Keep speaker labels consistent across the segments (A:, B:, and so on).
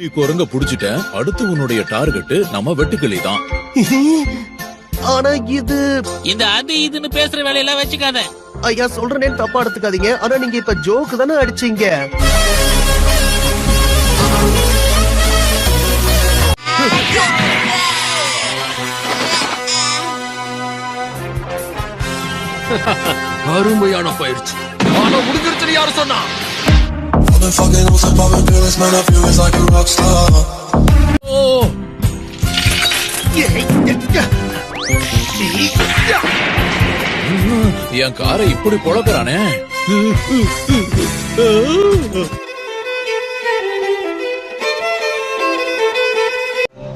A: நீ குரங்க புடிச்சிட்டேன். அடுத்து உன்னுடைய டார்கெட் நம்ம வெட்டுக்கிளி தான்.
B: ஆனா இது
C: இந்த அது இதுன்னு பேசுற வேலையெல்லாம் வச்சுக்காத.
B: ஐயா சொல்றேன்னு தப்பா எடுத்துக்காதீங்க. ஆனா நீங்க இப்ப ஜோக்கு தானே அடிச்சீங்க.
D: அருமையான பயிற்சி. ஆனா முடிஞ்சிருச்சு யாரு சொன்னா?
A: என் காரை இப்படி பொழக்கிறானே.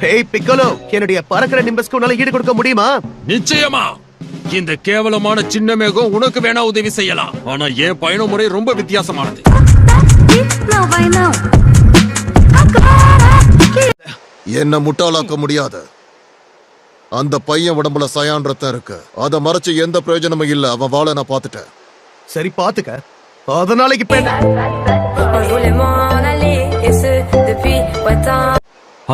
B: ஹேய் பிக்கலோ, என்னுடைய பறக்கிற நிம்பஸ்க்கு உன்னால ஈடு கொடுக்க முடியுமா?
D: நிச்சயமா. இந்த கேவலமான சின்ன மேகம் உனக்கு வேணா உதவி செய்யலாம். ஆனா என் பயண முறை ரொம்ப வித்தியாசமானது.
E: என்ன முட்டாளாக்க முடியாது. அந்த பையன் உடம்புல சயான் ரத்தம் இருக்கு. அத மறைச்சு எந்த பிரயோஜனமும் இல்ல. அவன் வாழ நான் பாத்துட்டேன்.
B: சரி பாத்துக்க. அதனால இப்ப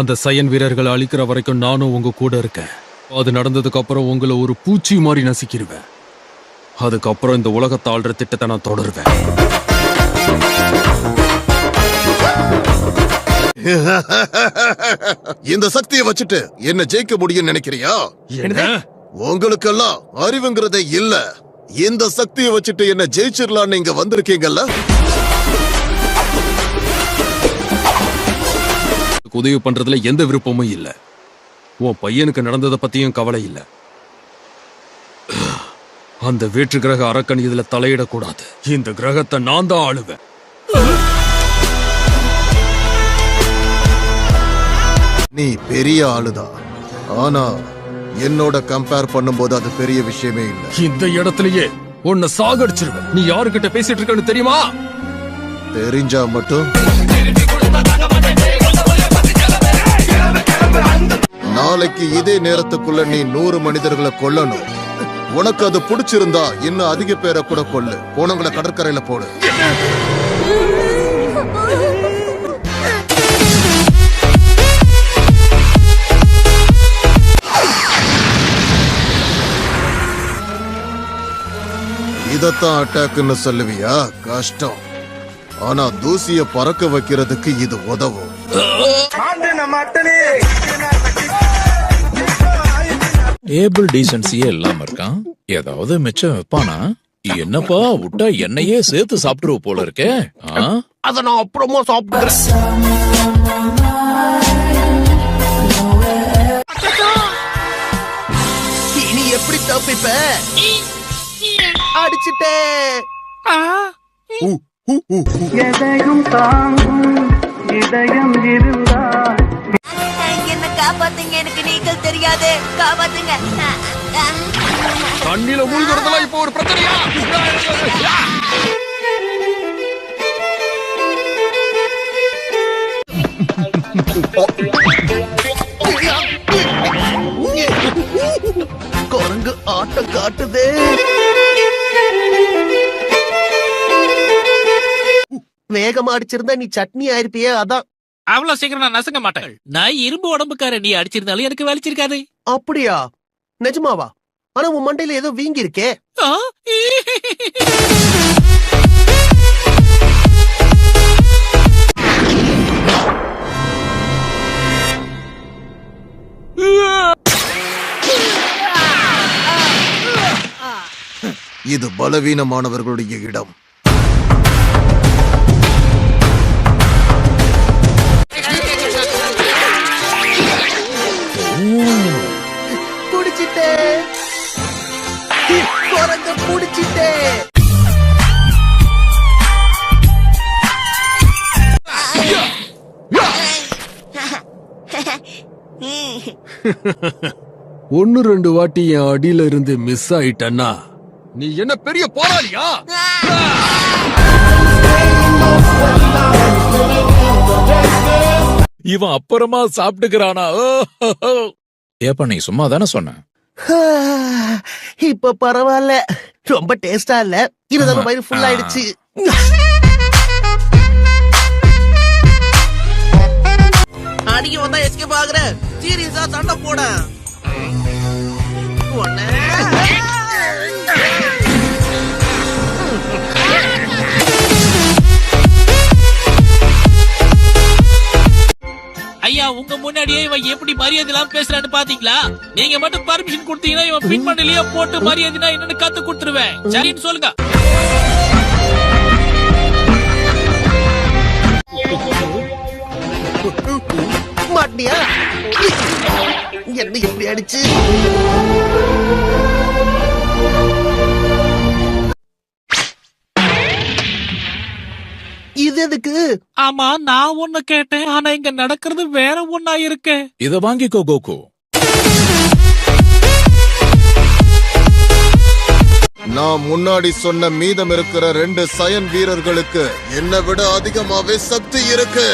D: அந்த சயன் வீரர்களை அழிக்கிற வரைக்கும் நானும் உங்க கூட இருக்கேன். அது நடந்ததுக்கு அப்புறம் உங்களை ஒரு பூச்சி மாதிரி நசுக்கிடுவேன். அதுக்கப்புறம் இந்த உலகத்தை ஆள்ற திட்டத்தை நான் தொடருவேன்.
E: இந்த சக்தியை வச்சுட்டு என்ன ஜெயிக்க முடியும் நினைக்கிறியா? உங்களுக்கெல்லாம் அறிவுங்கிறதே இல்ல. இந்த சக்தியை வச்சுட்டு என்ன ஜெயிச்சிடலாம் நீங்க வந்திருக்கீங்கல்ல.
D: உதவி பண்றதுல எந்த விருப்பமும் இல்ல. உன் பையனுக்கு நடந்ததை பத்தியும் கவலை இல்ல. அந்த வேற்று கிரக அரக்கன் இதுல தலையிடக்கூடாது. இந்த கிரகத்தை நான் தான் ஆளுவேன்.
E: நீ பெரிய ஆளுதான். ஆனா என்னோட கம்பேர் பண்ணும்போது அது பெரிய விஷயமே இல்ல.
D: இந்த இடத்துலயே உன்னை சாகடிச்சிருவேன். நீ யாருக்கிட்ட பேசிட்டு இருக்கன்னு தெரியுமா?
E: தெரிஞ்சா மட்டும் நாளைக்கு இதே நேரத்துக்குள்ள நீ 100 மனிதர்களை கொல்லணும். உனக்கு அது பிடிச்சிருந்தா இன்னும் அதிக பேரை கூட கொல்லு. போனவங்களை கடற்கரையில போடு. இதத்தான் அட்டாக்னு சொல்லுவியா? கஷ்டம். ஆனா தூசிய பறக்க வைக்கிறதுக்கு இது உதவும்.
A: ஏபிள் டீசன்சியே இல்லாம இருக்கான். ஏதாவது மிச்சம் வைப்பானா? என்னப்பா விட்டா என்னையே சேர்த்து சாப்பிட்டுருவ போல இருக்கே.
B: அத நான் அப்புறமா சாப்பிடுறேன். இனி எப்படி தப்பிப்ப? அடிச்சுட்டே.
F: எதையும் தாங்கும் இதயம் இருந்தால்
G: என்ன காப்பாத்துங்க. எனக்கு நீச்சல் தெரியாது. காப்பாத்துங்க.
D: தண்ணில மூழ்கிறதெல்லாம் இப்போ ஒரு பிரச்சனையா?
B: குரங்கு ஆட்டம் காட்டுதே. வேகமா அடிச்சிருந்தா நீ சட்னி ஆயிருப்பியே. அதான்
C: அவ்வளவு சீக்கிரம் நான் நசுங்க மாட்டேன். நான் இரும்பு உடம்புக்கார. நீ அடிச்சிருந்தாலும் எனக்கு வலிச்சிருக்காது.
B: அப்படியா? நிஜமாவா? ஆனா உன் மண்டையில ஏதோ வீங்கி இருக்கே.
E: இது பலவீனமானவர்களுடைய இடம்.
B: புடிச்சிட்டே. குரங்க புடிச்சிட்டே.
D: ஒன்னு 2 வாட்டி என் அடியில இருந்து மிஸ் ஆயிட்டன்னா நீ என்ன பெரிய போராளியா?
A: இவன் அப்புறமா சாப்பிட்டுக்கிறானா? ஏப்பா நீ சும்மா தானே சொன்ன.
B: இப்ப பரவாயில்ல. ரொம்ப டேஸ்டா இல்ல. இருந்தாலும் வயிறு ஃபுல் ஆயிடுச்சு.
H: அடிக்க வந்தா எஸ்கேப் ஆகுற. சீரியஸா சண்டை போட.
C: ஐயா உங்க முன்னாடியே இவன் எப்படி மரியாதை இல்லாம பேசுறான்னு பாத்தீங்களா? நீங்க மட்டும் பர்மிஷன் கொடுத்தீங்கன்னா இவன் பின் பண்ணலையே போட்டு மரியாதைனா என்னன்னு கத்து கொடுத்துருவேன். சரின்னு சொல்லுங்க.
B: மாட்டியா? என்ன எப்படி அடிச்சு? இது எதுக்கு?
C: ஆமா நான் ஒண்ணு கேட்டேன், ஆனா இங்க நடக்கிறது வேற ஒண்ணா இருக்கு.
A: இத வாங்கிக்கோ கோகு.
E: நான் முன்னாடி சொன்ன மீதம் இருக்கிற 2 சயன் வீரர்களுக்கு என்னை விட அதிகமாவே சக்தி இருக்கு.